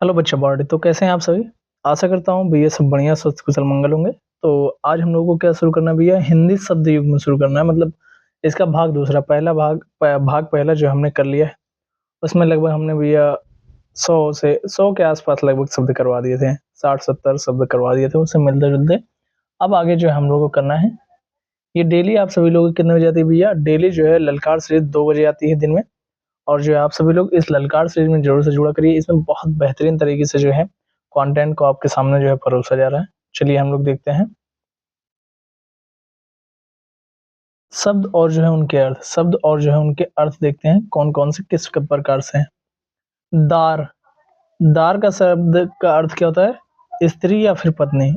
Hello बच्चा body तो कैसे हैं आप सभी। आशा करता हूँ भैया सब बढ़िया स्वस्थ कुशल मंगल होंगे। तो आज हम लोगों को क्या शुरू करना है भैया, हिंदी शब्द युग में शुरू करना है। मतलब इसका भाग दूसरा, पहला भाग पहला जो हमने कर लिया है उसमें लगभग हमने भैया 100 के आसपास लगभग शब्द करवा दिए थे, 60-70 शब्द करवा दिए थे उससे मिलते जुलते। अब आगे जो है हम लोगों को करना है, ये डेली आप सभी लोगों को कितने बजे आती है भैया, डेली जो है ललकार सीरीज 2 बजे आती है दिन में। और जो है आप सभी लोग इस ललकार सीरीज में जरूर से जुड़ा करिए, इसमें बहुत बेहतरीन तरीके से जो है कंटेंट को आपके सामने जो है परोसा जा रहा है। चलिए हम लोग देखते हैं शब्द और जो है उनके अर्थ, शब्द और जो है उनके अर्थ देखते हैं कौन कौन से किस प्रकार से हैं। दार, दार का शब्द का अर्थ क्या होता है, स्त्री या फिर पत्नी।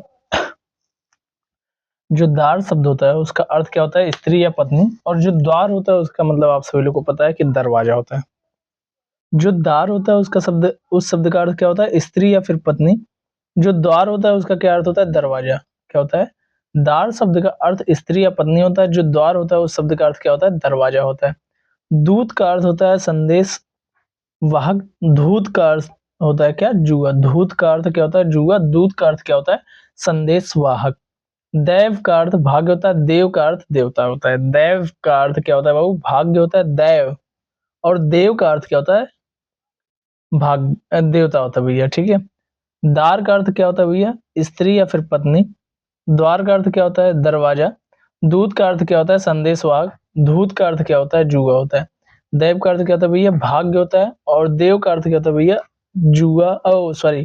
जो दार शब्द होता है उसका अर्थ क्या होता है, स्त्री या पत्नी। और जो द्वार होता है उसका मतलब आप सभी लोग को पता है कि दरवाजा होता है। जो दार होता है उसका शब्द, उस शब्द का अर्थ क्या होता है, स्त्री या फिर पत्नी। जो द्वार होता है उसका क्या अर्थ होता है, दरवाजा। क्या होता है, दार शब्द का अर्थ स्त्री या पत्नी होता है, जो द्वार होता है उस शब्द का अर्थ क्या होता है, दरवाजा होता है। दूत का अर्थ होता है संदेश वाहक। धूत का अर्थ होता है क्या, जुआ। धूत का अर्थ क्या होता है, जुआ। दूत का अर्थ क्या होता है, संदेश वाहक। दैव का अर्थ भाग्य होता है, देव का अर्थ देवता होता है। दैव का अर्थ क्या होता है बाबू, भाग्य होता है दैव। और देव का अर्थ क्या होता है, भाग देवता होता है भैया, ठीक है। दार का अर्थ क्या होता है भैया, स्त्री या फिर पत्नी। द्वार का अर्थ क्या होता है, दरवाजा। दूत का अर्थ क्या होता है, संदेशवाहक। धूत का अर्थ क्या होता है, जुआ होता है। दैव का अर्थ क्या होता है भैया, भाग्य होता है। और देव का अर्थ क्या होता है भैया, जुआ, ओ सॉरी,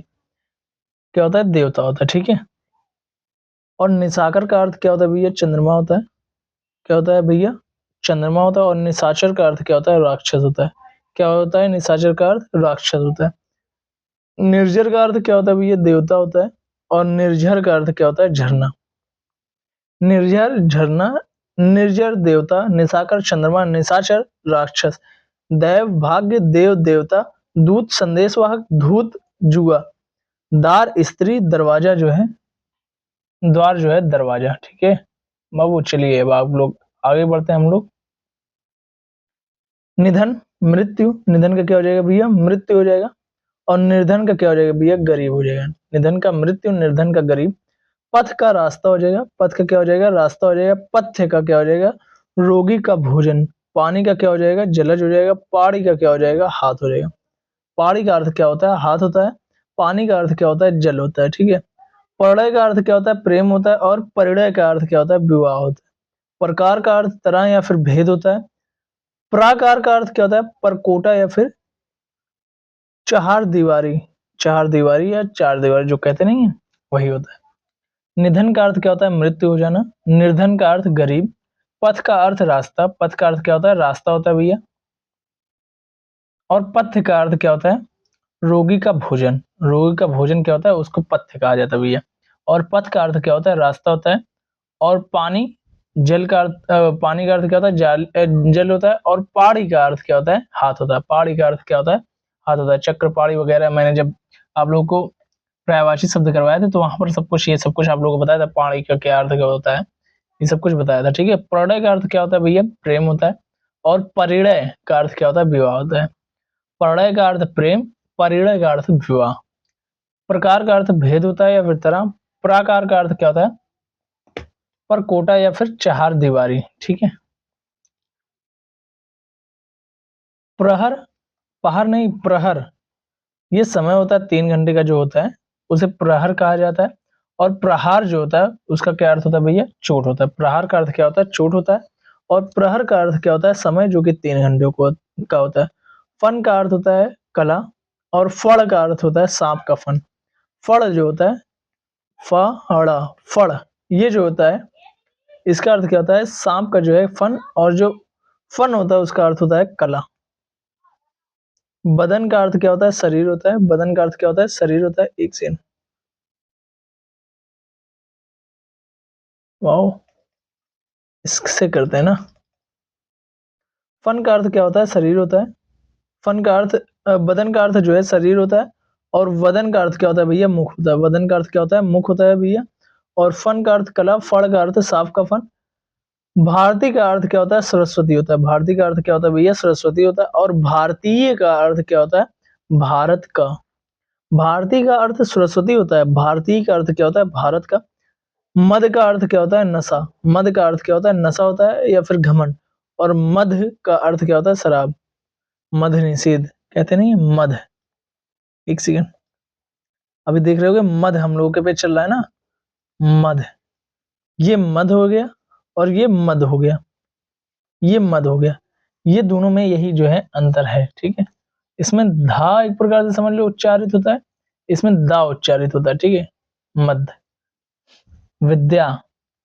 क्या होता है, देवता होता है, ठीक है। और निशाकर का अर्थ क्या होता है भैया, चंद्रमा होता है। क्या होता है भैया, चंद्रमा होता है। और निशाचर का अर्थ क्या होता है, राक्षस होता है। क्या होता है, निशाचर का अर्थ राक्षस होता है। निर्जर का अर्थ क्या होता है भैया, देवता होता है। और निर्झर का अर्थ क्या होता है, झरना। निर्झर झरना, निर्जर देवता, निशाकर चंद्रमा, निशाचर राक्षस, दैव भाग्य, देव देवता, दूत संदेशवाहक, धूत जुआ, दार स्त्री, दरवाजा जो है, द्वार जो है दरवाजा, ठीक है बाबू। चलिए अब आप लोग आगे बढ़ते हैं हम लोग। निधन, मृत्यु। निधन का क्या हो जाएगा भैया, मृत्यु हो जाएगा। और निर्धन का क्या हो जाएगा भैया, गरीब हो जाएगा। निधन का मृत्यु, निर्धन का गरीब। पथ का रास्ता हो जाएगा, पथ का क्या हो जाएगा, रास्ता हो जाएगा। पथ्य का क्या हो जाएगा, रोगी का भोजन। पानी का क्या हो जाएगा, जलज हो जाएगा। पाड़ी का क्या हो जाएगा, हाथ हो जाएगा। पाड़ी का अर्थ क्या होता है, हाथ होता है। पानी का अर्थ क्या होता है, जल होता है, ठीक है। परिणय का अर्थ क्या होता है, प्रेम होता है। और परिणय का अर्थ क्या होता है, विवाह होता है। प्रकार का अर्थ तरह या फिर भेद होता है। प्राकार का अर्थ क्या होता है, परकोटा या फिर चार दीवारी। चार दीवारी या चार दीवारी जो कहते नहीं है, वही होता है। निधन का अर्थ क्या होता है, मृत्यु हो जाना। निर्धन का अर्थ गरीब। पथ का अर्थ रास्ता। पथ का अर्थ क्या होता है, रास्ता होता है भैया। और पथ्य का अर्थ क्या होता है, रोगी का भोजन। रोगी का भोजन क्या होता है, उसको पथ्य कहा जाता है भैया। और पथ का अर्थ क्या होता है, रास्ता होता है। और पानी, जल का अर्थ, पानी का अर्थ क्या होता है, जल होता है। और पाड़ी का अर्थ क्या होता है, हाथ होता है। पाड़ी का अर्थ क्या होता है, हाथ होता है। चक्र पाड़ी वगैरह मैंने जब आप लोगों को पर्यायवाची शब्द करवाए थे तो वहां पर सब कुछ, ये सब कुछ आप लोगों को बताया था, पाड़ी का क्या अर्थ क्या होता है, ये सब कुछ बताया था, ठीक है। प्रणय का अर्थ क्या होता है भैया, प्रेम होता है। और परिणय का अर्थ क्या होता है, विवाह होता है। प्रणय का अर्थ प्रेम, परिणय का अर्थ विवाह। प्रकार का अर्थ भेद होता है या फिर तरह। प्राकार का अर्थ क्या होता है, परकोटा या फिर चार दीवारी, ठीक है। प्रहर, पहर नहीं, प्रहर, ये समय होता है 3 घंटे का जो होता है, उसे प्रहर कहा जाता है। और प्रहार जो होता है उसका क्या अर्थ होता है भैया, चोट होता है। प्रहार का अर्थ क्या होता है, चोट होता है। और प्रहर का अर्थ क्या होता है, समय जो कि 3 घंटे को का होता है। फन का अर्थ होता है कला। और फड़ का अर्थ होता है सांप का फन। फड़ जो होता है, फड़ा, फड़, ये जो होता है इसका अर्थ क्या होता है, सांप का जो है फन। और जो फन होता है उसका अर्थ होता है कला। बदन का अर्थ क्या होता है, शरीर होता है। बदन का अर्थ क्या होता है, शरीर होता है। एक सेकंड, वाओ, इससे करते हैं ना। फन का अर्थ क्या होता है, शरीर होता है। फन का अर्थ, बदन का अर्थ जो है शरीर होता है। और वदन का अर्थ क्या होता है भैया, मुख होता है। वदन का अर्थ क्या होता है, मुख होता है भैया। और फन का अर्थ कला। फड़ का अर्थ सांप का फन। भारती का अर्थ क्या होता है, सरस्वती होता है। भारती का अर्थ क्या होता है भैया, सरस्वती होता है। और भारतीय का अर्थ क्या होता है, भारत का। भारती का अर्थ सरस्वती होता है। भारती का अर्थ क्या होता है? भारत का। मद का अर्थ क्या होता है? नशा। मद का अर्थ क्या होता है? नशा होता है या फिर घमंड। और मध का अर्थ क्या होता है? शराब। मध निषेध कहते नहीं है, मध। एक सेकंड, अभी देख रहे होगे मध हम लोगों के पे चल रहा है ना, मध। ये मध हो गया और ये मध हो गया, ये मध हो गया। ये दोनों में यही जो है अंतर है, ठीक है। इसमें धा एक प्रकार से समझ लो उच्चारित होता है, इसमें दा उच्चारित होता है, ठीक है। मध। विद्या,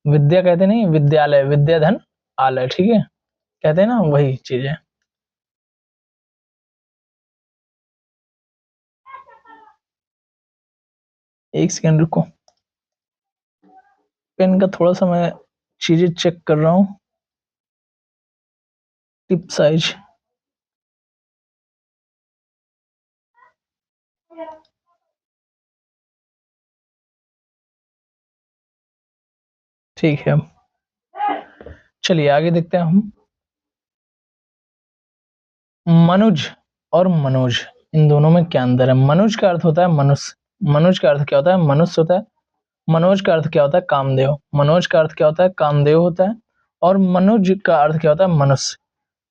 विद्या कहते नहीं, विद्यालय, विद्या धन आलय, ठीक है, कहते हैं ना, वही चीज है। एक सेकंड रुको, पेन का थोड़ा सा मैं चीजें चेक कर रहा हूँ। टिप साइज, ठीक है। चलिए आगे देखते हैं हम। मनुज और मनोज, इन दोनों में क्या अंतर है? मनुज का अर्थ होता है मनुष्य। मनुज का अर्थ क्या होता है? मनुष्य होता है। मनोज का अर्थ क्या होता है? कामदेव। मनोज का अर्थ क्या होता है? कामदेव होता है। और मनुज का अर्थ क्या होता है? मनुष्य।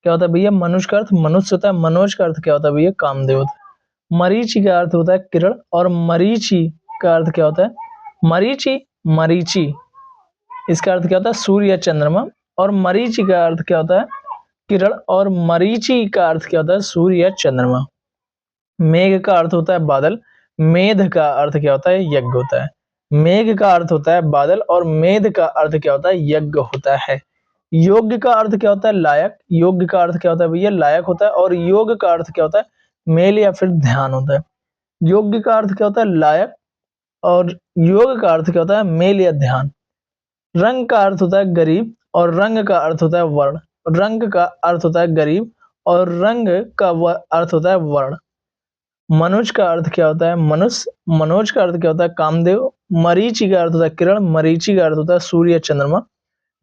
क्या होता है भैया? मनुज का अर्थ मनुष्य होता है। मनोज का अर्थ क्या होता है भैया? कामदेव होता है। मरीचि का अर्थ होता है किरण, और मरीचि का अर्थ क्या होता है? मरीचि, मरीचि, इसका अर्थ क्या होता है? सूर्य या चंद्रमा। और मरीचि का अर्थ क्या होता है? किरण। और मरीचि का अर्थ क्या होता है? सूर्य या चंद्रमा। मेघ का अर्थ होता है बादल। मेध का अर्थ क्या होता है? यज्ञ होता है। मेघ का अर्थ होता है बादल, और मेध का अर्थ क्या होता है? यज्ञ होता है। योग्य का अर्थ क्या होता है? लायक। योग्य का अर्थ क्या होता है भैया? लायक होता है। और योग का अर्थ क्या होता है? मेल या फिर ध्यान होता है। योग्य का अर्थ क्या होता है? लायक। और योग का अर्थ क्या होता है? मेल या ध्यान। रंग का अर्थ होता है गरीब, और रंग का अर्थ होता है वर्ण। रंग का अर्थ होता है गरीब, और रंग का अर्थ होता है वर्ण। मनुज का अर्थ क्या होता है? मनुष्य। मनोज का अर्थ क्या होता है? कामदेव। मरीचि का अर्थ होता है किरण। मरीचि का अर्थ होता है सूर्य या चंद्रमा।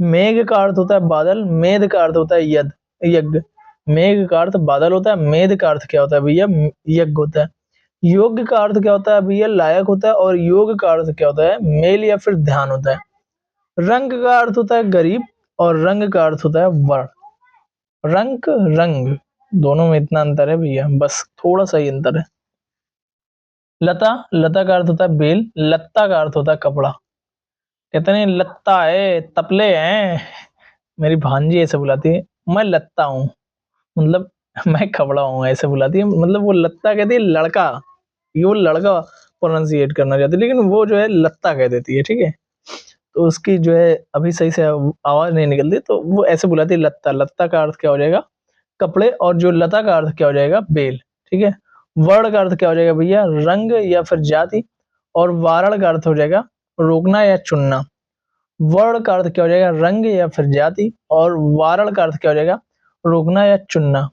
मेघ का अर्थ होता है बादल। मेध का अर्थ होता है यज्ञ। मेघ का अर्थ बादल होता है। मेध का अर्थ क्या होता है भैया? यज्ञ होता है। योग का अर्थ क्या होता है भैया? लायक होता है। और योग का अर्थ क्या होता है? मेल या फिर ध्यान होता है। रंग का अर्थ होता है गरीब, और रंग का अर्थ होता है वर्ण। रंग, रंग, दोनों में इतना अंतर है भैया, बस थोड़ा सा ही अंतर है। लता, लता का अर्थ होता है बेल। लत्ता का अर्थ होता है कपड़ा। कहते नहीं लत्ता है, तपले हैं। मेरी भांजी ऐसे बुलाती है, मैं लत्ता हूँ, मतलब मैं कपड़ा हूँ, ऐसे बुलाती है। मतलब वो लत्ता कहती है लड़का, ये वो लड़का प्रोनाउंसिएट करना चाहती है, लेकिन वो जो है लत्ता कह देती है, ठीक है। तो उसकी जो है अभी सही से आवाज नहीं निकलती, तो वो ऐसे बुलाती है लत्ता। लत्ता का अर्थ क्या हो जाएगा? कपड़े। और जो लता का अर्थ क्या हो जाएगा? बेल, ठीक है। वर्ण का अर्थ क्या हो जाएगा भैया? रंग या फिर जाति। और वारण का अर्थ हो जाएगा रोकना या चुनना। वर्ण का अर्थ क्या हो जाएगा? रंग या फिर जाति। और वारण का अर्थ क्या हो जाएगा? रोकना या चुनना।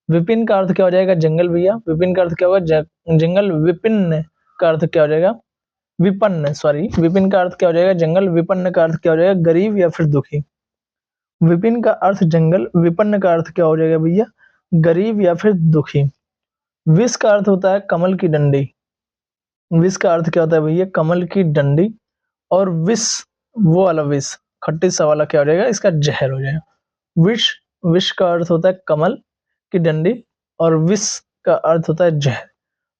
विपिन का अर्थ क्या हो जाएगा? जंगल भैया। विपिन का अर्थ क्या होगा? जंगल। विपिन का अर्थ क्या हो जाएगा? विपन्न, सॉरी, विपिन का अर्थ क्या हो जाएगा? जंगल। विपन्न का अर्थ क्या हो जाएगा? गरीब या फिर दुखी। विपिन का अर्थ जंगल, विपन्न का अर्थ क्या हो जाएगा भैया? गरीब या फिर दुखी। विष का अर्थ होता है कमल की डंडी। विष का अर्थ क्या होता है भैया? कमल की डंडी। और विष, वो वाला विष, खट्टी सा वाला क्या हो जाएगा? इसका जहर हो जाएगा। विष, विष का अर्थ होता है कमल की डंडी, और विष का अर्थ होता है जहर।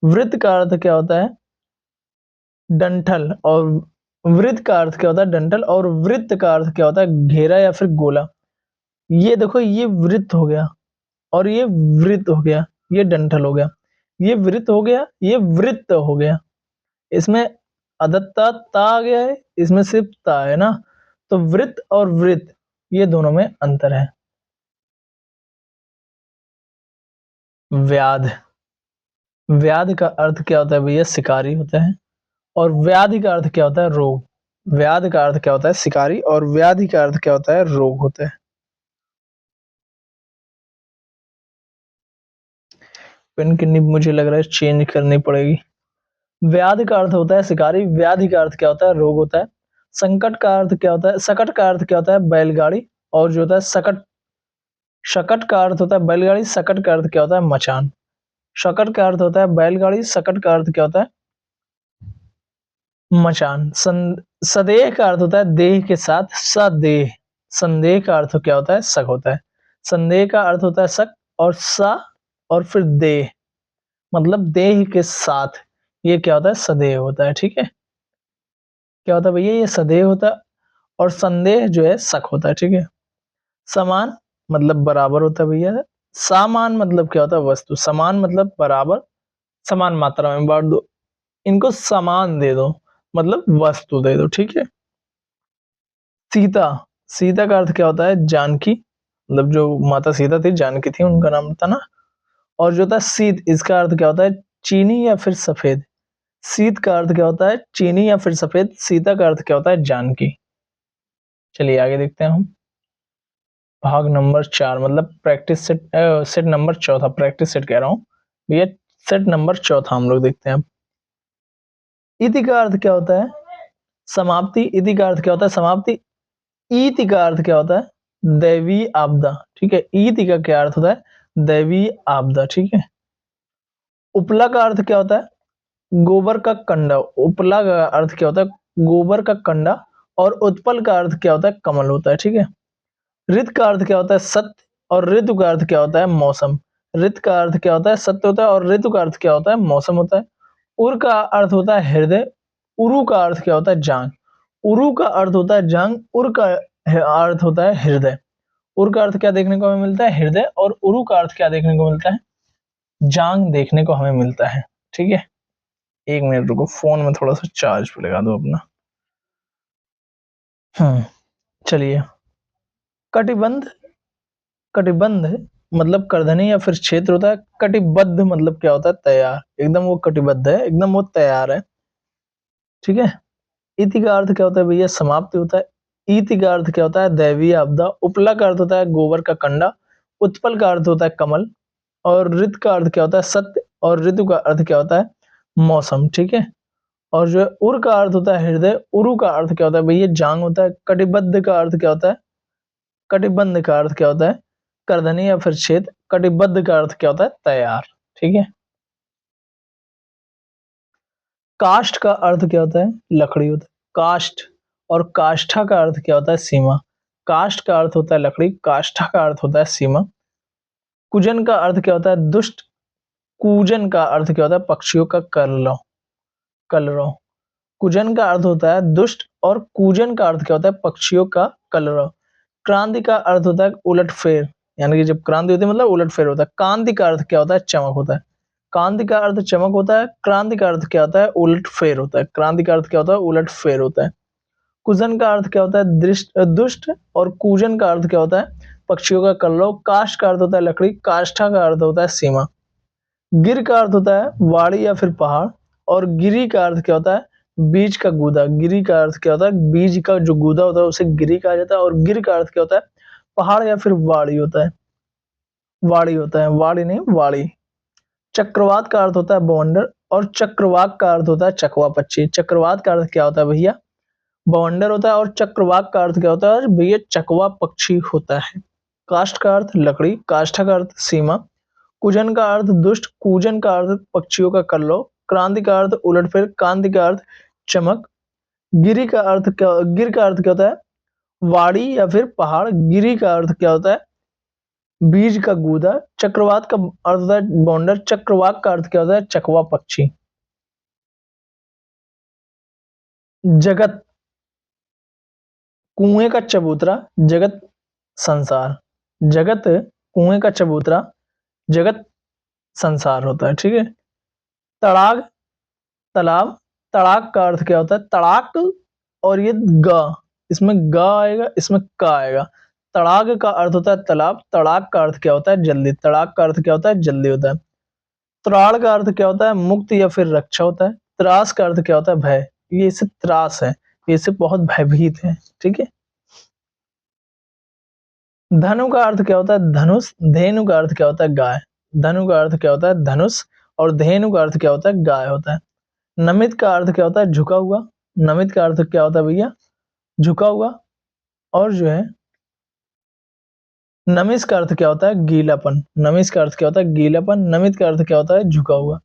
वृत्त का अर्थ क्या होता है? डंठल। और वृत्त का अर्थ क्या होता है? डंठल। और वृत्त का अर्थ क्या होता है? घेरा या फिर गोला। ये देखो, ये वृत्त हो गया, और ये वृत्त हो गया, ये डंठल हो गया, ये वृत्त हो गया, ये वृत्त हो गया। इसमें अदत्ता ता आ गया है, इसमें सिर्फ ता है ना। तो वृत्त और वृत्त, ये दोनों में अंतर है। व्याध, व्याध का अर्थ क्या होता है भैया? शिकारी होता है। और व्याधि का अर्थ क्या होता है? रोग। व्याध का अर्थ क्या होता है? शिकारी। और व्याधि का अर्थ क्या होता है? रोग होता है। पेन की निब मुझे लग रहा है चेंज करनी पड़ेगी। व्याध का अर्थ होता है शिकारी। व्याधि का अर्थ क्या होता है? रोग होता है। संकट का अर्थ क्या होता है? सकट का अर्थ क्या होता है? बैलगाड़ी। और जो होता है सकट, शकट का अर्थ होता है बैलगाड़ी। सकट का अर्थ क्या होता है? मचान। शकट का अर्थ होता है बैलगाड़ी। सकट का अर्थ क्या होता है? मचान। सदेह का अर्थ होता है देह के साथ, सदेह। संदेह का अर्थ क्या होता है? शक होता है। संदेह का अर्थ होता है शक, और सा और फिर देह, मतलब देह के साथ, ये क्या होता है? सदेह होता है। ठीक है, क्या होता है भैया? ये सदेह होता है, और संदेह जो है शक होता है। ठीक है, समान मतलब बराबर होता है भैया। सामान मतलब क्या होता है? वस्तु। समान मतलब बराबर, समान मात्रा में बांट दो, इनको समान दे दो, मतलब वस्तु दे दो। ठीक है, सीता। सीता का अर्थ क्या होता है? जानकी, मतलब जो माता सीता थी, जानकी थी उनका नाम था ना। और जो था शीत, इसका अर्थ क्या होता है? चीनी या फिर सफेद। शीत का अर्थ क्या होता है? चीनी या फिर सफेद। सीता का अर्थ क्या होता है? जानकी। चलिए आगे देखते हैं हम। भाग नंबर 4 मतलब प्रैक्टिस सेट, सेट नंबर चौथा, प्रैक्टिस सेट कह रहा हूँ भैया, सेट नंबर चौथा हम लोग देखते हैं अब। इति का अर्थ क्या होता है? समाप्ति। इति का अर्थ क्या होता है? समाप्ति। ईति का अर्थ क्या होता है? दैवी आपदा। ठीक है, ईति का क्या अर्थ होता है? दैवी आपदा। ठीक है, उपला का अर्थ क्या होता है? गोबर का कंडा। उपला का अर्थ क्या होता है? गोबर का कंडा। और उत्पल का अर्थ क्या होता है? कमल होता है। ठीक है, ऋत का अर्थ क्या होता है? सत्य। और ऋतु का अर्थ क्या होता है? मौसम। ऋत का अर्थ क्या होता है? सत्य होता है, और ऋतु का अर्थ क्या होता है? मौसम होता है। उर का अर्थ होता है हृदय। उरु का अर्थ क्या होता है? जांग। उरु का अर्थ होता है जांग। उर का अर्थ होता है हृदय। उर का अर्थ क्या देखने को हमें मिलता है? हृदय। और उरु का अर्थ क्या देखने को मिलता है? जांग देखने को हमें मिलता है। ठीक है, एक मिनट रुको, फोन में थोड़ा सा चार्ज पे लगा दो अपना। चलिए, कटिबंध। कटिबंध मतलब करधनी या फिर क्षेत्र होता है। कटिबद्ध मतलब क्या होता है? तैयार, एकदम वो कटिबद्ध है, एकदम वो तैयार है। ठीक है, इति का अर्थ क्या होता है भैया? समाप्ति होता है। इति का अर्थ क्या होता है? दैवीय आपदा। उपला का अर्थ होता है गोबर का कंडा। उत्पल का अर्थ होता है कमल। और ऋत का अर्थ क्या होता है? सत्य। और ऋतु का अर्थ क्या होता है? मौसम। ठीक है, और जो उर का अर्थ होता है हृदय। उरु का अर्थ क्या होता है भैया? जांग होता है। कटिबद्ध का अर्थ क्या होता है? कटिबंध का अर्थ क्या होता है? करधनी या फिर छेद। कटिबद्ध का अर्थ क्या होता है? तैयार। ठीक है, काष्ठ का अर्थ क्या होता है? लकड़ी होता है। काष्ठ। और काष्ठा का अर्थ क्या होता है? सीमा। काष्ठ का अर्थ होता है लकड़ी, काष्ठा का अर्थ होता है सीमा। कुजन का अर्थ क्या होता है? दुष्ट। कूजन का अर्थ क्या होता है? पक्षियों का कलरव। कलरव। कुजन का अर्थ होता है दुष्ट, और कूजन का अर्थ क्या होता है? पक्षियों का कलरव। क्रांति का अर्थ होता है उलटफेर, यानी कि जब क्रांति होती है मतलब उलटफेर होता है। कांति का अर्थ क्या होता है? चमक होता है। कांति का अर्थ चमक होता है। क्रांति का अर्थ क्या होता है? उलटफेर होता है। क्रांति का अर्थ क्या होता है? उलटफेर होता है। कुजन का अर्थ क्या होता है? दुष्ट। और कूजन का अर्थ क्या होता है? पक्षियों का कलरव। काष्ठ का अर्थ होता है लकड़ी। काष्ठा का अर्थ होता है सीमा। गिर का अर्थ होता है वाड़ी या फिर पहाड़। और गिरी का अर्थ क्या होता है? बीज का गूदा। गिरी का अर्थ क्या होता है? बीज का जो गूदा होता है उसे गिरी कहा जाता है। और गिर का अर्थ क्या होता है? पहाड़ या फिर वाड़ी होता है। वाड़ी होता है, वाड़ी नहीं वाड़ी। चक्रवात का अर्थ होता है बवंडर। और चक्रवाक का अर्थ होता है चकवा पक्षी। चक्रवात का अर्थ क्या होता है भैया? बवंडर होता है। और चक्रवाक का अर्थ क्या होता है भैया? चकवा पक्षी होता है। काष्ठ का अर्थ लकड़ी। काष्ठा का अर्थ सीमा। कुजन का अर्थ दुष्ट। कूजन का अर्थ पक्षियों का कल्लो। क्रांति का अर्थ उलटफेर। कांति का अर्थ चमक। गिरी का अर्थ क्या? गिर का अर्थ क्या होता है? वाड़ी या फिर पहाड़। गिरी का अर्थ क्या होता है? बीज का गूदा। चक्रवात का अर्थ होता है बौंडर। चक्रवाक का अर्थ क्या होता है? चकवा पक्षी। जगत, कुएं का चबूतरा। जगत संसार। जगत कुएं का चबूतरा, जगत संसार होता है। ठीक है, तड़ाग तालाब। तड़ाक का अर्थ क्या होता है? तड़ाक। और ये ग, इसमें ग आएगा, इसमें क आएगा। तड़ाग का अर्थ होता है तालाब। तड़ाक का अर्थ क्या होता है? जल्दी। तड़ाक का अर्थ क्या होता है? जल्दी होता है। त्राण का अर्थ क्या होता है? मुक्त या फिर रक्षा होता है। त्रास का अर्थ क्या होता है? भय। ये इससे त्रास है, ये इससे बहुत भयभीत है। ठीक है, धनु का अर्थ क्या होता है? धनुष। धेनु का अर्थ क्या होता है? गाय। धनु का अर्थ क्या होता है? धनुष। और धेनु का अर्थ क्या होता है? गाय होता है। नमित का अर्थ क्या होता है? झुका हुआ। नमित का अर्थ क्या होता है भैया? झुका हुआ। और जो है नमिस का अर्थ क्या होता है? गीलापन। नमिस का अर्थ क्या होता है? गीलापन। नमित का अर्थ क्या होता है? झुका हुआ।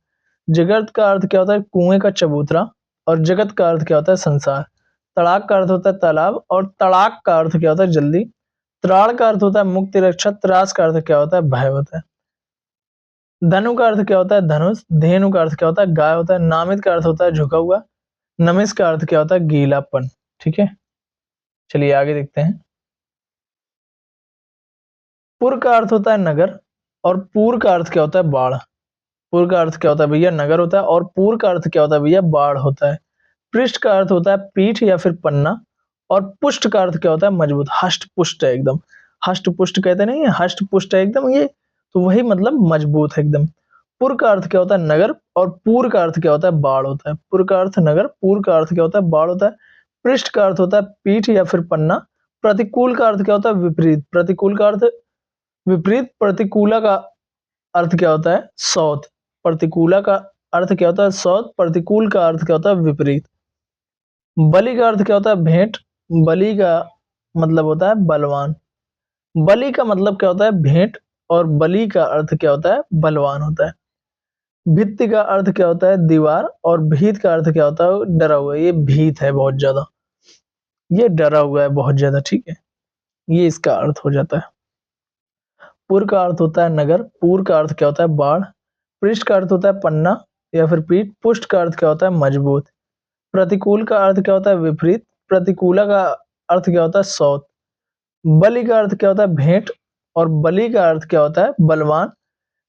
जगत का अर्थ क्या होता है? कुएं का चबूतरा। और जगत का अर्थ क्या होता है संसार। तड़ाक का अर्थ होता है तालाब और तड़ाक का अर्थ क्या होता है जल्दी। त्राण का अर्थ होता है मुक्ति रक्षा। त्रास का अर्थ क्या होता है भय होता है। धनु का अर्थ क्या होता है धनुष। धेनु का अर्थ क्या होता है गाय होता है। नामित का अर्थ होता है झुका हुआ। नमिस का अर्थ क्या होता है गीलापन। ठीक है, चलिए आगे देखते हैं। पुर का अर्थ होता है नगर और पूर का अर्थ क्या होता है बाढ़। पुर का अर्थ क्या होता है भैया नगर होता है और पूर का अर्थ क्या होता है भैया बाढ़ होता है। पृष्ठ का अर्थ होता है पीठ या फिर पन्ना और पुष्ट का अर्थ क्या होता है मजबूत। हष्ट पुष्ट है एकदम। हष्ट पुष्ट कहते नहीं है, हष्ट पुष्ट है एकदम ये, तो वही मतलब मजबूत है एकदम। पुर का अर्थ क्या होता है नगर और पूर का अर्थ क्या होता है बाढ़ होता है। पुर का अर्थ नगर, पूर का अर्थ क्या होता है बाढ़ होता है। पृष्ठ का अर्थ होता है पीठ या फिर पन्ना। प्रतिकूल का अर्थ क्या होता है विपरीत। प्रतिकूल का अर्थ विपरीत। प्रतिकूला का अर्थ क्या होता है सौत। प्रतिकूला का अर्थ क्या होता है सौत। प्रतिकूल का अर्थ क्या होता है विपरीत। बलि का अर्थ क्या होता है भेंट। बलि का मतलब होता है बलवान। बलि का मतलब क्या होता है भेंट और बलि का अर्थ क्या होता है बलवान होता है। भित्ति का अर्थ क्या होता है दीवार और भीत का अर्थ क्या होता है डरा हुआ। ये भीत है बहुत ज्यादा, ये डरा हुआ है बहुत ज्यादा। ठीक है, ये इसका अर्थ हो जाता है। पुर का अर्थ होता है नगर। पूर का अर्थ क्या होता है बाढ़। पृष्ठ का अर्थ होता है पन्ना या फिर पीठ। पुष्ट का अर्थ क्या होता है मजबूत। प्रतिकूल का अर्थ क्या होता है विपरीत। प्रतिकूला का अर्थ क्या होता है सौत। बलि का अर्थ क्या होता है भेंट और बलि का अर्थ क्या होता है बलवान।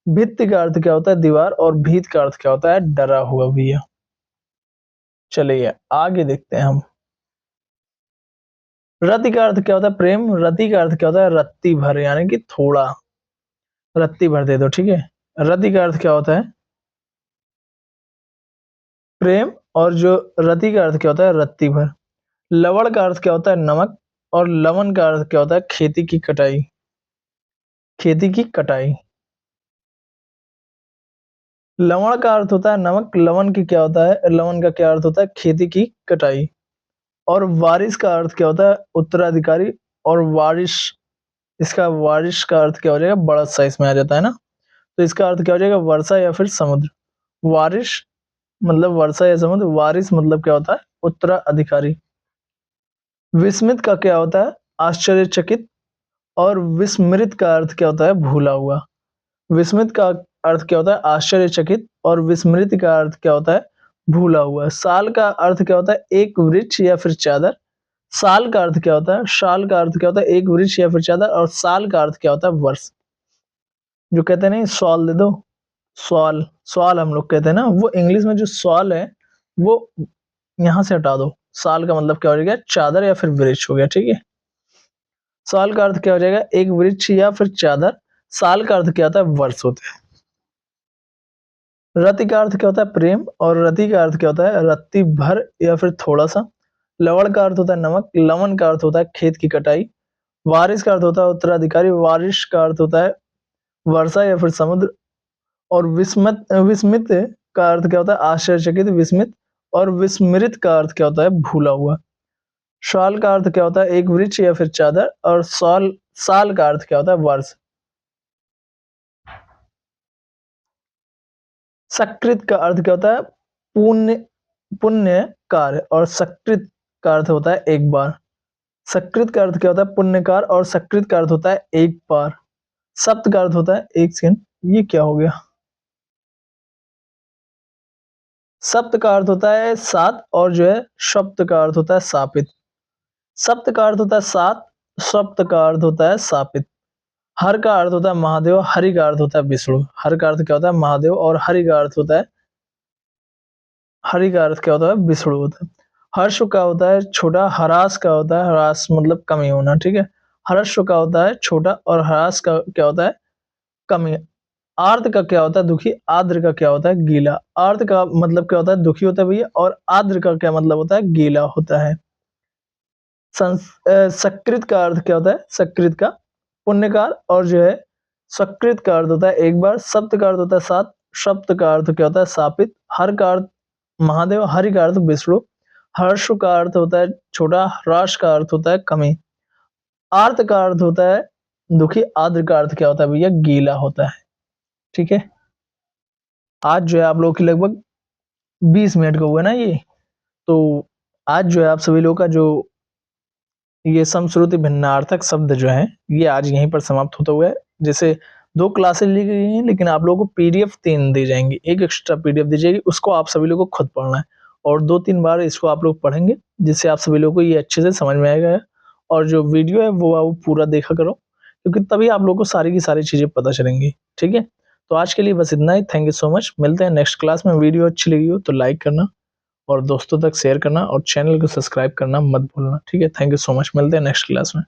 भित्ति का अर्थ क्या होता है दीवार और भीत का अर्थ क्या होता है डरा हुआ भैया। चलिए आगे देखते हैं हम। रति का अर्थ क्या होता है प्रेम। रति का अर्थ क्या होता है रत्ती भर यानी कि थोड़ा, रत्ती भर दे दो। ठीक है, रति का अर्थ क्या होता है प्रेम और जो रति का अर्थ क्या होता है रत्ती भर। लवण का अर्थ क्या होता है नमक और लवन का अर्थ क्या होता है खेती की कटाई। खेती की कटाई। लवण का अर्थ होता है नमक। लवन की क्या होता है लवन का क्या अर्थ होता है खेती की कटाई। और वारिस का अर्थ क्या होता है उत्तराधिकारी। और वारिश, इसका वारिश का अर्थ क्या हो जाएगा बड़ा सा इसमें आ जाता है ना, तो इसका अर्थ क्या हो जाएगा वर्षा या फिर समुद्र। वारिश मतलब वर्षा या समुद्र। वारिस मतलब क्या होता है उत्तराधिकारी। विस्मित का क्या होता है आश्चर्यचकित और विस्मृत का अर्थ क्या होता है भूला हुआ। विस्मित का अर्थ क्या होता है आश्चर्यचकित और विस्मृत का अर्थ क्या होता है भूला हुआ। साल का अर्थ क्या होता है एक वृक्ष या फिर चादर। साल का अर्थ क्या होता है शाल का अर्थ क्या होता है एक वृक्ष या फिर चादर और साल का अर्थ क्या होता है वर्ष। जो कहते हैं नहीं सॉल दे दो, सॉल, सॉल हम लोग कहते हैं ना, वो इंग्लिश में जो सॉल है वो यहाँ से हटा दो। साल का मतलब क्या हो जाएगा चादर या फिर वृक्ष हो गया। ठीक है, साल का अर्थ क्या हो जाएगा एक वृक्ष या फिर चादर। साल का अर्थ क्या होता है वर्ष होता है। रति का अर्थ क्या होता है प्रेम और रति का अर्थ क्या होता है रत्ती भर या फिर थोड़ा सा। लवण का अर्थ होता है नमक। लवन का अर्थ होता है खेत की कटाई। वारिस का अर्थ होता है उत्तराधिकारी। वारिश का अर्थ होता है वर्षा या फिर समुद्र। और विस्मित, विस्मित का अर्थ क्या होता है आश्चर्यचकित विस्मित। और विस्मृत का अर्थ क्या होता है भूला हुआ। शाल का अर्थ क्या होता है एक वृक्ष या फिर चादर और साल, साल का अर्थ क्या होता है वर्ष। सकृत का अर्थ क्या होता है पुण्य, पुण्य कार्य और सकृत का अर्थ होता है एक बार। सकृत का अर्थ क्या होता है पुण्यकार और सकृत का अर्थ होता है एक बार। सप्त का अर्थ होता है एक सेकंड, ये क्या हो गया। सप्त का अर्थ होता है सात और जो है सप्त का अर्थ होता है सापित। सप्त का अर्थ होता है सात, सप्त का अर्थ होता है सापित। हर का अर्थ होता है महादेव। हरि का अर्थ होता है विष्णु। हर का अर्थ क्या होता है महादेव और हरि का अर्थ होता है, हरि का अर्थ क्या होता है विष्णु होता है। हर्ष का होता है छोटा। हरास का होता है हरास मतलब कमी होना। ठीक है, हर्ष का होता है छोटा और हरास का क्या होता है कमी। आर्त का क्या होता है दुखी। आर्द्र का क्या होता है गीला। आर्त का मतलब क्या होता है दुखी होता है भैया और आर्द्र का क्या मतलब होता है गीला होता है। सकृत का अर्थ क्या होता है सकृत का पुण्यकार और जो है सकृत का अर्थ होता है एक बार। सप्त का अर्थ होता है सात। सप्त का अर्थ क्या होता है सापित। हर का अर्थ महादेव। हरि का अर्थ विष्णु। हर्ष का अर्थ होता है छोटा। ह्रास का अर्थ होता है कमी। आर्त का अर्थ होता है दुखी। आद्र का अर्थ क्या होता है भैया गीला होता है। ठीक है, आज जो है आप लोग की लगभग 20 मिनट का हुआ ना ये, तो आज जो है आप सभी लोगों का जो ये समश्रुति भिन्नार्थक शब्द जो है ये आज यहीं पर समाप्त होता हुआ है। जैसे 2 क्लासेस ली गई हैं, लेकिन आप लोगों को पीडीएफ 3 दी जाएंगी, एक एक्स्ट्रा पीडीएफ दी जाएगी, उसको आप सभी लोगों को खुद पढ़ना है और 2-3 बार इसको आप लोग पढ़ेंगे, जिससे आप सभी लोगों को ये अच्छे से समझ में आएगा। और जो वीडियो है वो आप पूरा देखा करो, क्योंकि तभी आप लोगों को सारी की सारी चीजें पता चलेंगी। ठीक है, तो आज के लिए बस इतना ही। Thank you so much. मिलते हैं नेक्स्ट क्लास में। वीडियो अच्छी लगी हो तो लाइक करना और दोस्तों तक शेयर करना और चैनल को सब्सक्राइब करना मत भूलना। ठीक है, थैंक यू सो मच। मिलते हैं नेक्स्ट क्लास में।